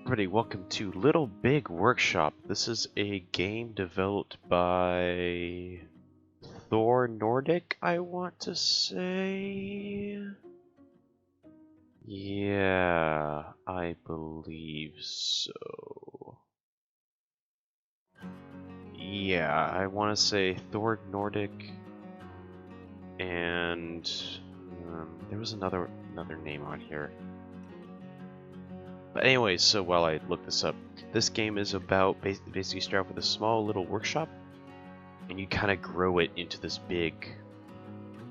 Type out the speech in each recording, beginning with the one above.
everybody, welcome to Little Big Workshop. This is a game developed by Thor Nordic, I want to say. Yeah, I believe so. Yeah, I want to say Thor Nordic, and there was another name on here. But anyways, so while I look this up, this game is about basically you start off with a small little workshop, and you kind of grow it into this big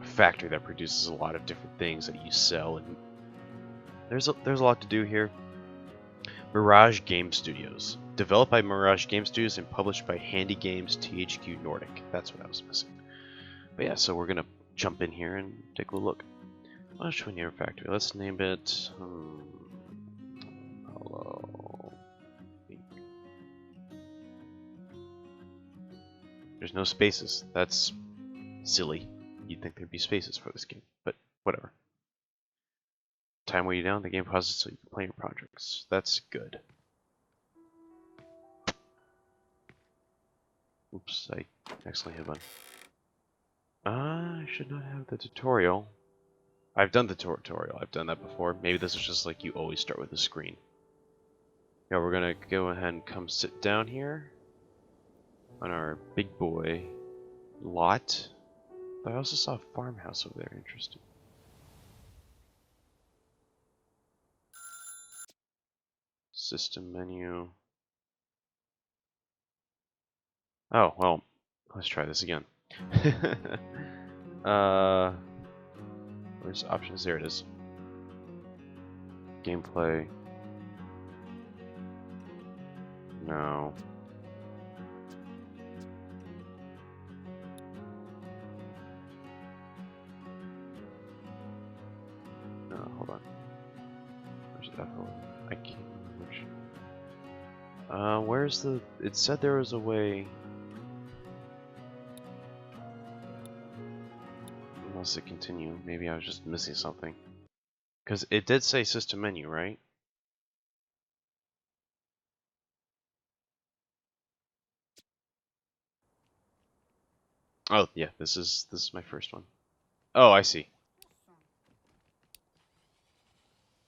factory that produces a lot of different things that you sell. And there's a lot to do here. Mirage Game Studios, developed by Mirage Game Studios and published by Handy Games THQ Nordic. That's what I was missing. But yeah, so we're gonna jump in here and take a look. Let's show you our factory. Let's name it. Hello. There's no spaces. That's silly. You'd think there'd be spaces for this game, but whatever. Time waiting down, the game pauses so you can play your projects. That's good. Oops, I accidentally hit a button. I should not have the tutorial. I've done the tutorial. I've done that before. Maybe this is just like you always start with a screen. Yeah, we're gonna go ahead and come sit down here on our big boy lot. But I also saw a farmhouse over there. Interesting. System menu. Oh, well, let's try this again. Where's options? There it is. Gameplay. No. Hold on. Where's that? I can't remember which. Where's the... It said there was a way... Unless it continue. Maybe I was just missing something. Because it did say system menu, right? Oh, yeah, this is my first one. Oh, I see.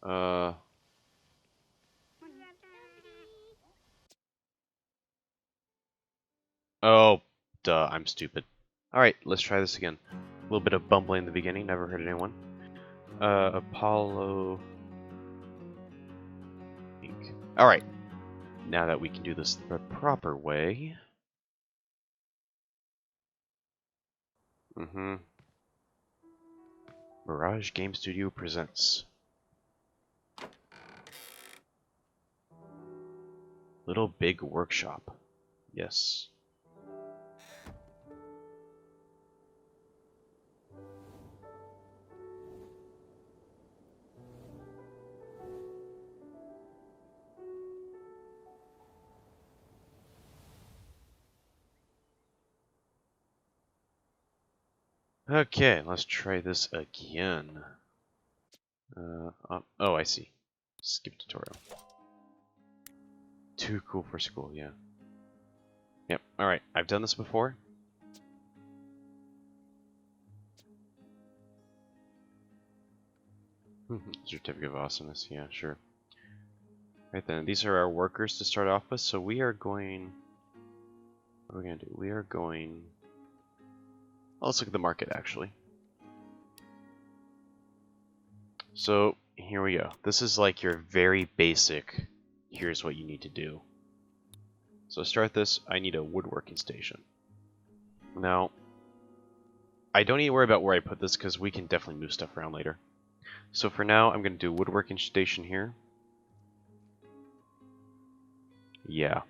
Oh, duh, I'm stupid. Alright, let's try this again. A little bit of bumbling in the beginning, never hurt anyone. Apollo... Inc. Alright, now that we can do this the proper way... Mirage Game Studio presents... Little Big Workshop. Yes. Okay, let's try this again. Oh, I see. Skip tutorial. Too cool for school, yeah. Yep, alright, I've done this before. Certificate of Awesomeness, yeah, sure. Right then, these are our workers to start off with, so we are going... What are we going to do? We are going... Well, let's look at the market, actually. So, here we go. This is like your very basic, here's what you need to do. So to start this, I need a woodworking station. Now, I don't need to worry about where I put this because we can definitely move stuff around later. So for now, I'm going to do a woodworking station here. Yeah.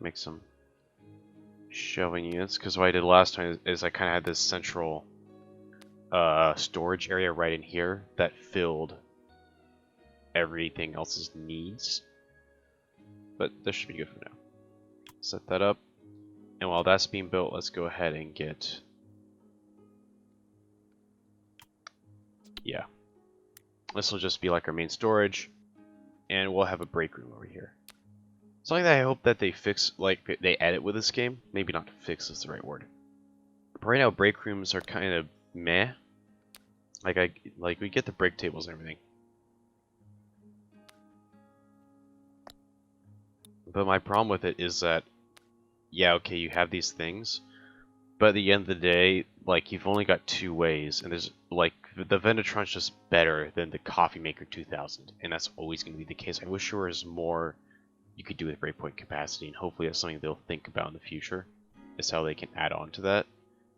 Make some shelving units, because what I did last time is I kind of had this central storage area right in here that filled everything else's needs. But this should be good for now. Set that up, and while that's being built, let's go ahead and get... Yeah. This will just be like our main storage, and we'll have a break room over here. Something that I hope that they fix, like they edit with this game. Maybe not fix is the right word. But right now, break rooms are kind of meh. Like we get the break tables and everything. But my problem with it is that, yeah, okay, you have these things, but at the end of the day, like, you've only got two ways, and there's, like, the Vendatron's just better than the Coffee Maker 2000, and that's always going to be the case. I wish there was more you could do with breakpoint capacity, and hopefully that's something they'll think about in the future, is how they can add on to that.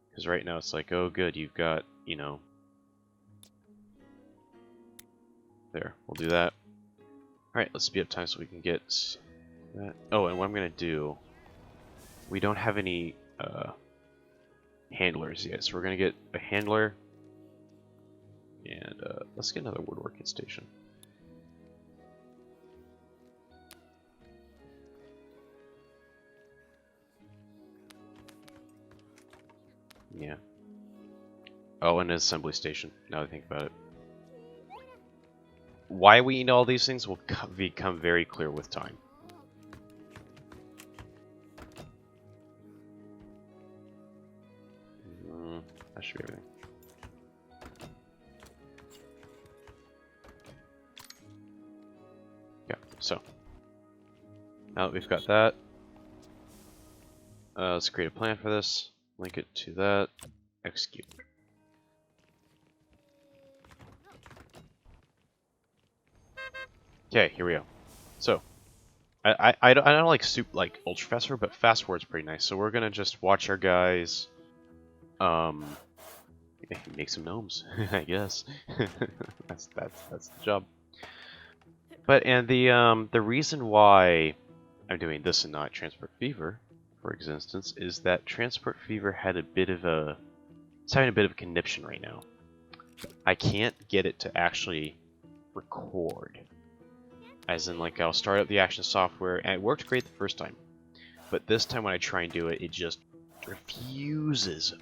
Because right now it's like, oh good, you've got, you know... There, we'll do that. Alright, let's speed up time so we can get that. Oh, and what I'm going to do... We don't have any handlers yet, so we're going to get a handler. And let's get another woodworking station. Yeah. Oh, and an assembly station, now that I think about it. Why we need all these things will become very clear with time. That should be everything. Yeah, so. Now that we've got that, let's create a plan for this. Link it to that. Execute. Okay, here we go. So, I don't like ultra fast forward, but fast forward's pretty nice. So we're gonna just watch our guys, make some gnomes, I guess. that's the job. But and the reason why I'm doing this and not Transport Fever, for instance, is that Transport Fever had it's having a bit of a conniption right now. I can't get it to actually record. As in, like, I'll start up the action software, and it worked great the first time. But this time when I try and do it, it just refuses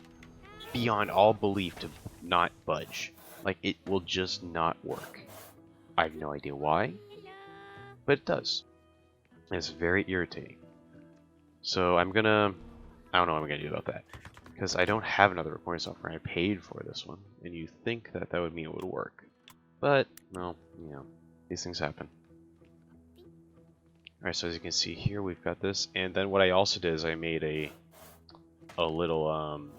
beyond all belief to not budge. Like, it will just not work. I have no idea why, but it does. And it's very irritating. So I don't know what I'm gonna do about that. Because I don't have another recording software, I paid for this one. And you think that that would mean it would work. But, well, you know, these things happen. Alright, so as you can see here, we've got this. And then what I also did is I made a little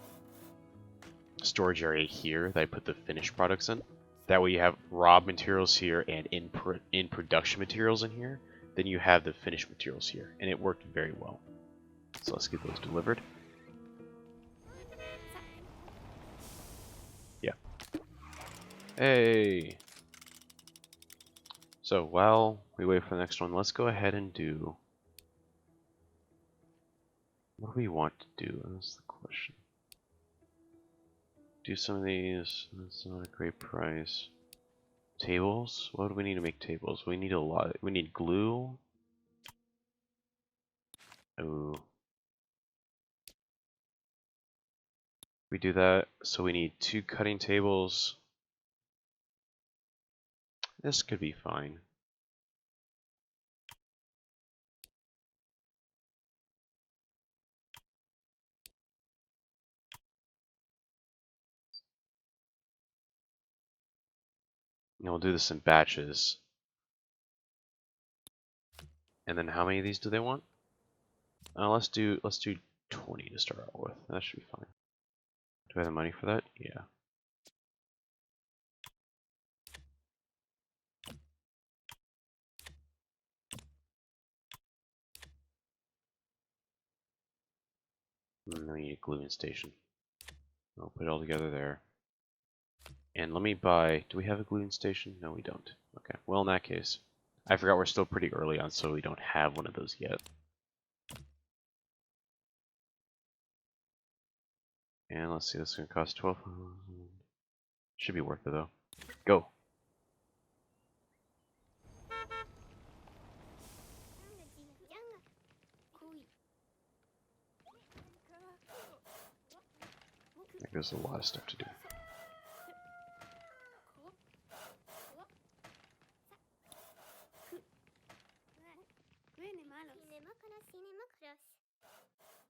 storage area here that I put the finished products in. That way you have raw materials here and in production materials in here. Then you have the finished materials here. And it worked very well. So let's get those delivered. Yeah. Hey! So while we wait for the next one, let's go ahead and do... What do we want to do? That's the question. Do some of these. That's not a great price. Tables? What do we need to make tables? We need a lot. We need glue. Ooh. We do that. So we need 2 cutting tables. This could be fine. And we'll do this in batches. And then how many of these do they want? Let's do 20 to start out with. That should be fine. Do I have the money for that? Yeah. And then we need a gluing station. I'll put it all together there. And let me buy... Do we have a gluing station? No, we don't. Okay. Well, in that case, I forgot we're still pretty early on, so we don't have one of those yet. And let's see, this is going to cost 12. Should be worth it, though. Go! There's a lot of stuff to do.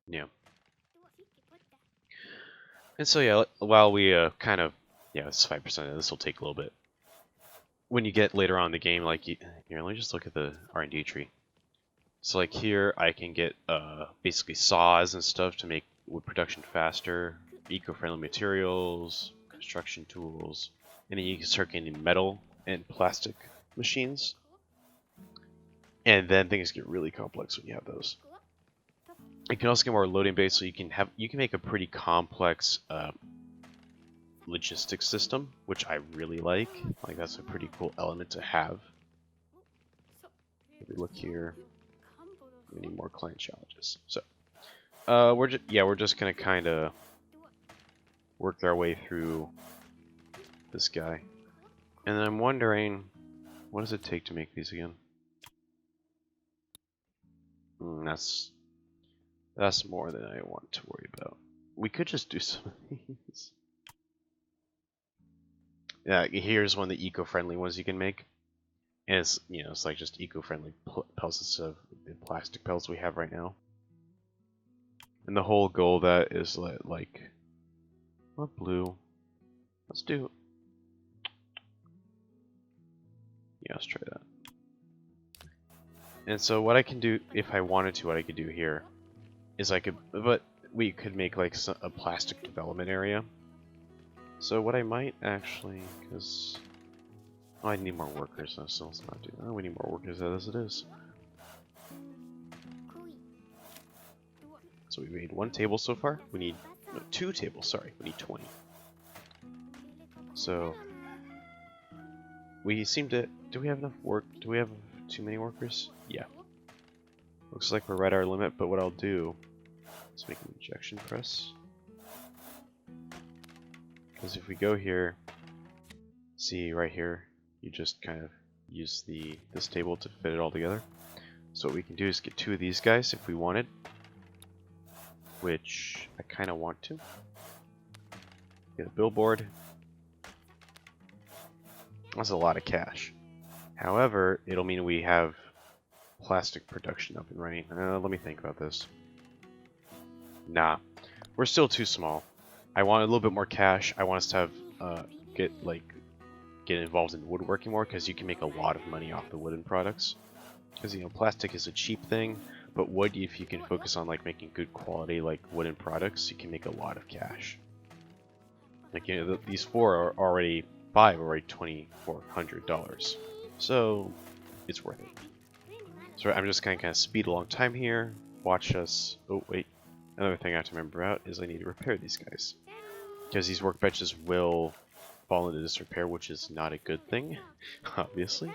Yeah. And so yeah, while we kind of, yeah, it's 5% of this will take a little bit. When you get later on in the game, like here, let me just look at the R&D tree. So like here, I can get basically saws and stuff to make wood production faster, eco-friendly materials, construction tools, and then you can start getting metal and plastic machines. And then things get really complex when you have those. You can also get more loading base, so you can make a pretty complex logistics system, which I really like. Like that's a pretty cool element to have. If we look here, we need more client challenges. So we're just gonna kind of work our way through this guy, and then I'm wondering, what does it take to make these again? That's more than I want to worry about. We could just do some of these. Yeah, here's one of the eco-friendly ones you can make. And it's, it's like just eco-friendly pelts instead of the plastic pelts we have right now. And the whole goal of that is like, what blue? Let's do. Yeah, let's try that. And so what I can do, if I wanted to, what I could do here is we could make like a plastic development area. So what I might actually, because I need more workers, so let's not do that. We need more workers as it is. So we made 1 table so far. We need 2 tables, sorry. We need 20. So we seem to, do we have enough work? Do we have too many workers? Yeah. Looks like we're right at our limit, but what I'll do is make an injection press. Because if we go here, see right here, you just kind of use this table to fit it all together. So what we can do is get 2 of these guys if we wanted, which I kind of want to. Get a billboard. That's a lot of cash. However, it'll mean we have plastic production up and running. Let me think about this. Nah, we're still too small. I want a little bit more cash. I want us to have get involved in woodworking more, because you can make a lot of money off the wooden products. Because plastic is a cheap thing, but wood, if you can focus on like making good quality like wooden products, you can make a lot of cash. Like these 4 are already $2,400, so it's worth it. So I'm just gonna kind of speed along time here. Watch us. Oh wait, another thing I have to remember about is I need to repair these guys, because these workbenches will fall into disrepair, which is not a good thing, obviously.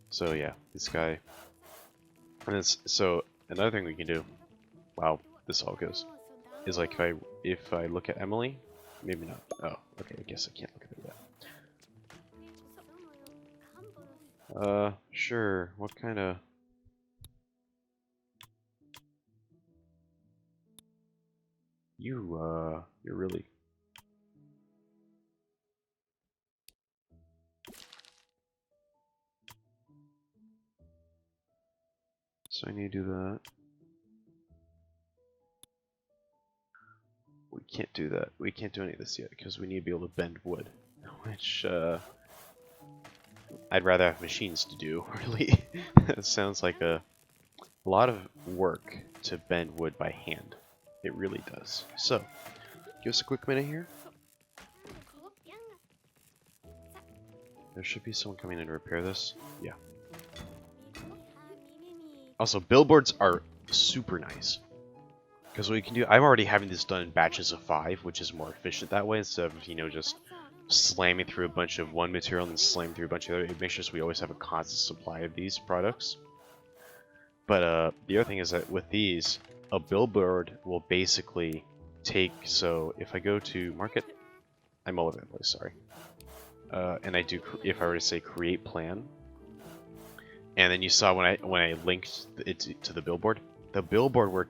So yeah, this guy. And so another thing we can do, wow, this all goes, is like if I look at Emily, maybe not. Oh, okay, I guess I can't look at her yet. Sure. What kind of? You're really. So I need to do that. We can't do that. We can't do any of this yet because we need to be able to bend wood, which I'd rather have machines to do. Really, it sounds like a lot of work to bend wood by hand. It really does. So, give us a quick minute here. There should be someone coming in to repair this. Yeah. Also, billboards are super nice. Because what you can do, I'm already having this done in batches of 5, which is more efficient that way, instead of, just slamming through a bunch of one material and then slamming through a bunch of other. It makes sure we always have a constant supply of these products. But the other thing is that with these, a billboard will basically take, so if I go to market, I'm all over the place, sorry. And I do, if I were to say create plan, and then you saw when I linked it to the billboard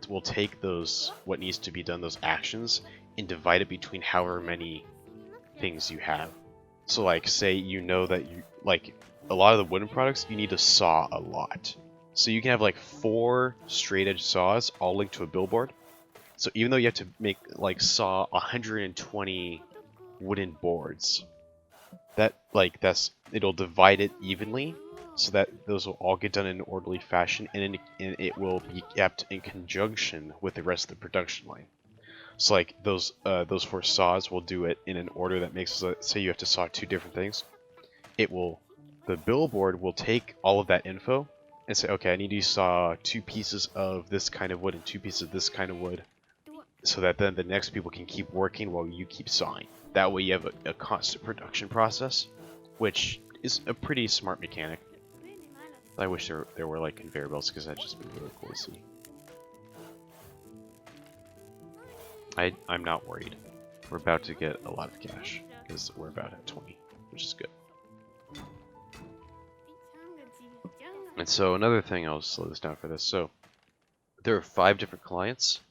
will take those, what needs to be done, those actions, and divide it between however many things you have. So like, say that you, like, a lot of the wooden products, you need to saw a lot. So you can have like 4 straight edge saws all linked to a billboard. So even though you have to make like saw 120 wooden boards, it'll divide it evenly so that those will all get done in an orderly fashion, and it will be kept in conjunction with the rest of the production line. So like those 4 saws will do it in an order that makes, say you have to saw 2 different things. The billboard will take all of that info and say, okay, I need to saw 2 pieces of this kind of wood and 2 pieces of this kind of wood, so that then the next people can keep working while you keep sawing. That way you have a constant production process, which is a pretty smart mechanic. I wish there were like conveyor belts, because that'd just be really cool to see. I'm not worried. We're about to get a lot of cash, because we're about at 20, which is good. And so another thing, I'll slow this down for this. So there are 5 different clients.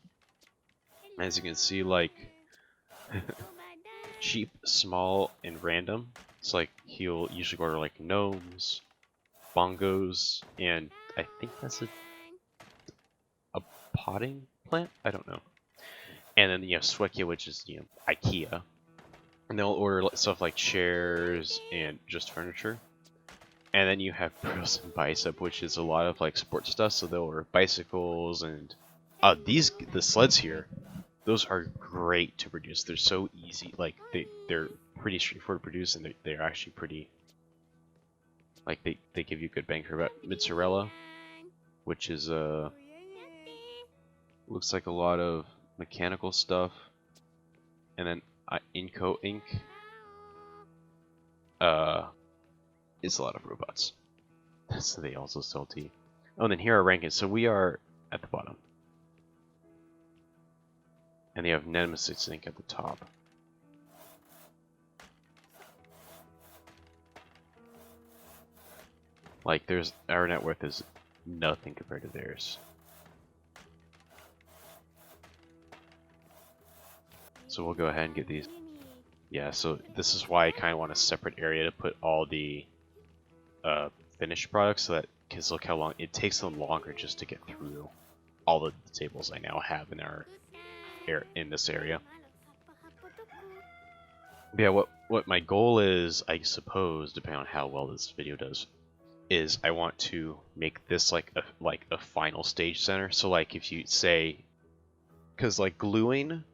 As you can see, like cheap, small, and random. It's like he'll usually order like gnomes, bongos, and I think that's a potting plant? I don't know. And then you have Swekia, which is, you know, IKEA. And they'll order stuff like chairs and just furniture. And then you have Bros and Bicep, which is a lot of like sports stuff. So they'll order bicycles and the sleds here. Those are great to produce. They're so easy. Like they're pretty straightforward to produce, and they're actually pretty. Like they give you good bang for buck. Mozzarella, which is looks like a lot of mechanical stuff, and then Inco Inc. Is a lot of robots. So they also sell tea. Oh, and then here are rankings. So we are at the bottom. And they have Nemesis Inc. at the top. Like, our net worth is nothing compared to theirs. So we'll go ahead and get these. Yeah, so this is why I kind of want a separate area to put all the finished products, so that, because look how long it takes them longer just to get through all the tables I now have in this area. But yeah, what my goal is, I suppose, depending on how well this video does, is I want to make this like a final stage center. So like if you say, because like gluing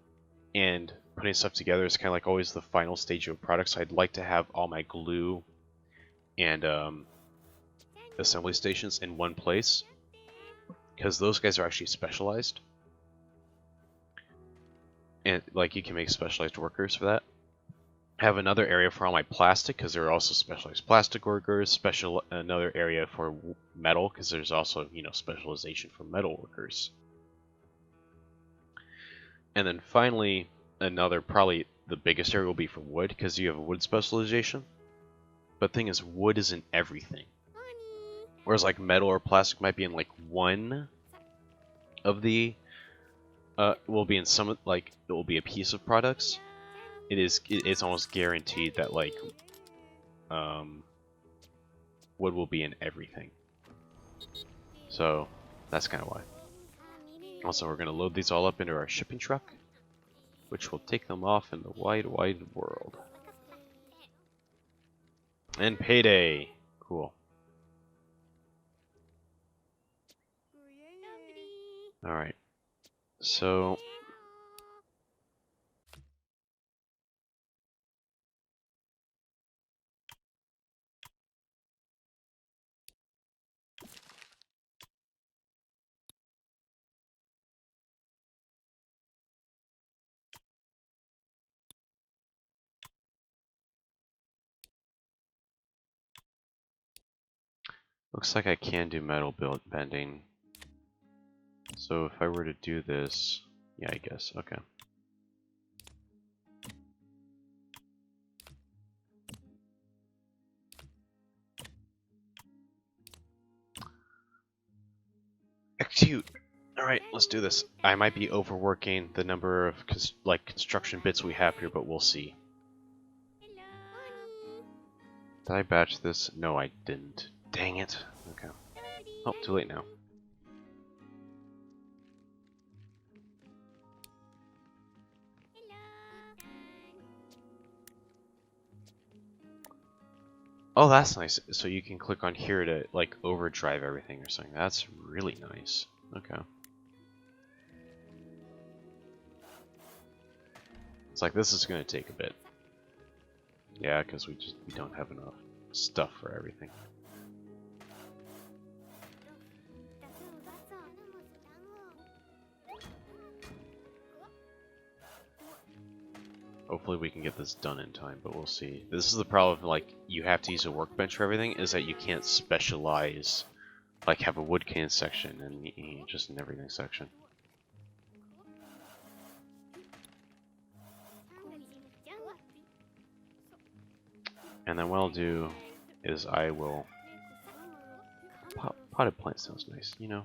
and putting stuff together is kind of like always the final stage of a product, so I'd like to have all my glue and assembly stations in one place, because those guys are actually specialized, and like you can make specialized workers for that. Have another area for all my plastic, because there are also specialized plastic workers. Another area for metal, because there's also, you know, specialization for metal workers. And then finally, probably the biggest area will be for wood, because you have a wood specialization. But the thing is, wood isn't everything. Whereas like metal or plastic might be in like one of the will be in some, like it will be a piece of products. It's almost guaranteed that like wood will be in everything. So that's kind of why. Also, we're gonna load these all up into our shipping truck, which will take them off in the wide, wide world. And payday. Cool. Alright. So looks like I can do metal bending. So if I were to do this, yeah, I guess, okay. Execute! Alright, let's do this. I might be overworking the number of construction bits we have here, but we'll see. Did I batch this? No, I didn't. Dang it. Okay. Oh, too late now. Oh, that's nice. So you can click on here to, like, overdrive everything or something. That's really nice. Okay. It's like, this is going to take a bit. Yeah, because we don't have enough stuff for everything. Hopefully we can get this done in time, but we'll see. This is the problem, like, you have to use a workbench for everything, is that you can't specialize, like, have a wood cane section and just an everything section. And then what I'll do is I will... Potted plant sounds nice, you know?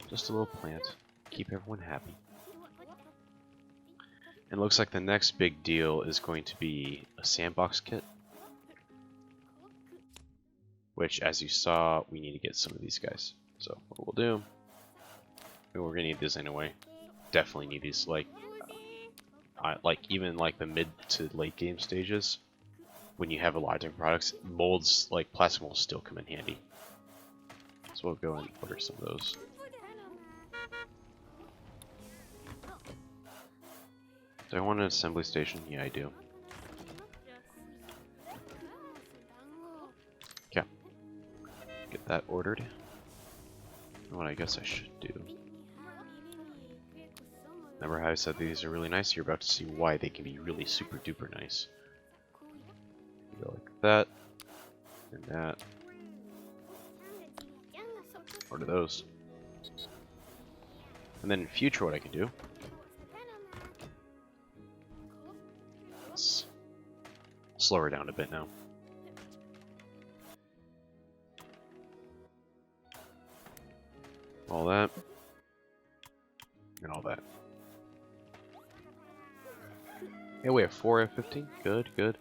Just a little plant. Keep everyone happy. And it looks like the next big deal is going to be a sandbox kit. Which, as you saw, we need to get some of these guys. So, what we'll do... We're going to need this anyway. Definitely need these, like even like the mid to late game stages. When you have a lot of different products, molds, like plastic molds, still come in handy. So we'll go and order some of those. Do I want an assembly station? Yeah, I do. Okay. Get that ordered. What I guess I should do. Remember how I said these are really nice? You're about to see why they can be really super duper nice. You go like that. And that. Order those. And then in future what I can do. Let's slow her down a bit now. All that. And all that. Yeah, we have 4 F-15. Good, good.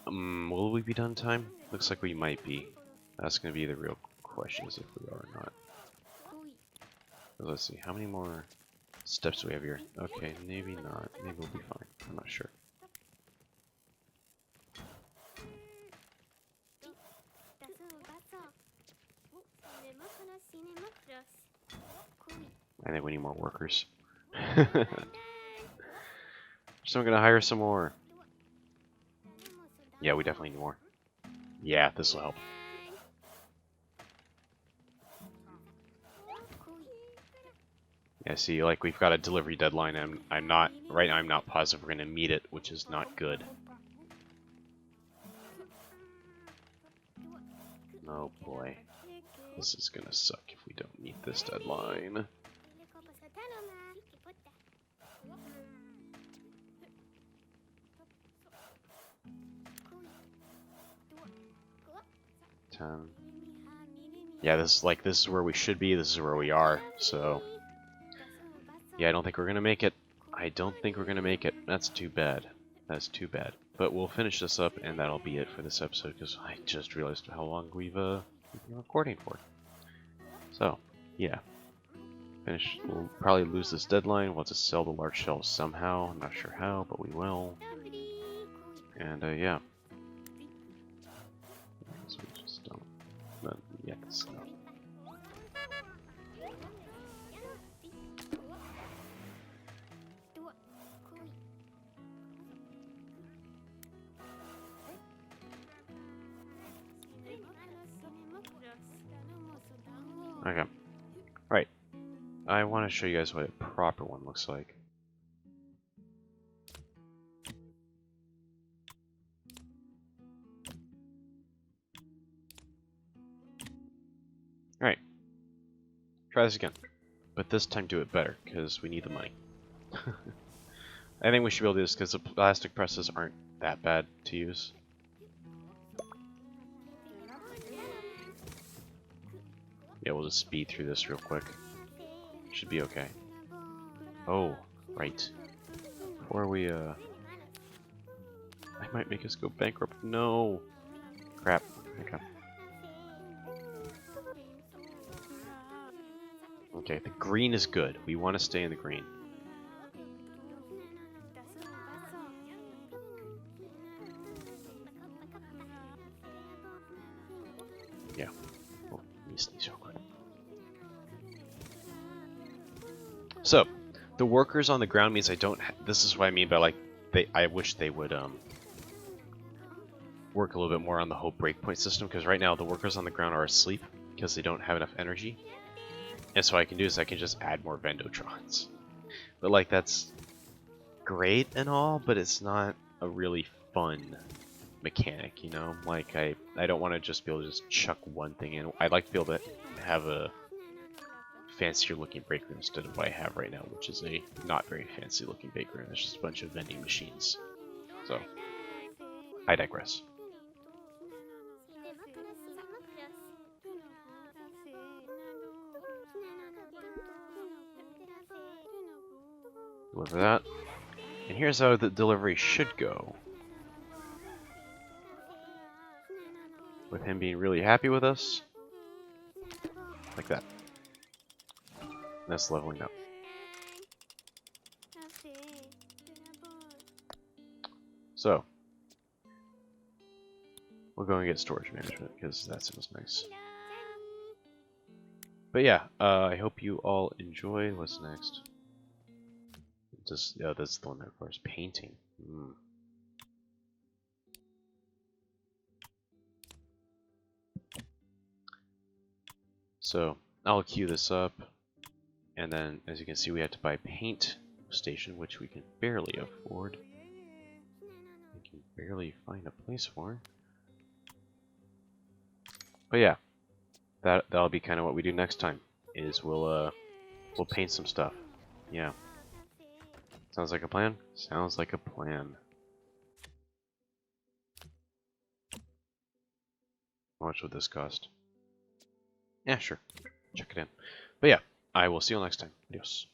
Will we be done in time? Looks like we might be. That's going to be the real question, is if we are or not. Let's see, how many more steps do we have here? Okay, maybe not. Maybe we'll be fine. I'm not sure. I think we need more workers. So I'm gonna hire some more. Yeah, we definitely need more. Yeah, this will help. Yeah, see, like we've got a delivery deadline. I'm not right now. I'm not positive we're gonna meet it, which is not good. Oh boy, this is gonna suck if we don't meet this deadline. Yeah, this is where we should be. This is where we are. So, yeah, I don't think we're gonna make it. I don't think we're gonna make it. That's too bad. That's too bad. But we'll finish this up, and that'll be it for this episode. Because I just realized how long we've been recording for. So, yeah, finish. We'll probably lose this deadline. We'll have to sell the large shelves somehow. I'm not sure how, but we will. And yeah. So we just don't. But yeah, so. Okay. Right. I want to show you guys what a proper one looks like. Alright. Try this again. But this time do it better, because we need the money. I think we should be able to do this, because the plastic presses aren't that bad to use. Yeah, we'll just speed through this real quick. Should be okay. Oh, right. Before we, I might make us go bankrupt. No! Crap. Okay. Okay, the green is good. We want to stay in the green. Yeah. Oh, let me sneeze real quick. So, the workers on the ground means I don't. This is what I mean by like I wish they would work a little bit more on the whole breakpoint system, because right now the workers on the ground are asleep because they don't have enough energy. And so what I can do is I can just add more Vendotrons. But like that's great and all, but it's not a really fun mechanic, you know? Like I don't want to just be able to just chuck one thing in. I'd like to be able to have a fancier looking break room instead of what I have right now, which is a not very fancy looking break room. It's just a bunch of vending machines. So I digress. Deliver that. And here's how the delivery should go. With him being really happy with us. Like that. And that's leveling up. So, we'll go and get storage management, because that sounds nice. But yeah, I hope you all enjoy. What's next? Just, yeah, that's the one that requires painting. So, I'll queue this up. And then, as you can see, we have to buy paint station, which we can barely afford. We can barely find a place for. But yeah, that'll be kind of what we do next time. Is we'll paint some stuff. Yeah. Sounds like a plan? Sounds like a plan. How much would this cost? Yeah, sure. Check it in. But yeah, I will see you next time. Adios.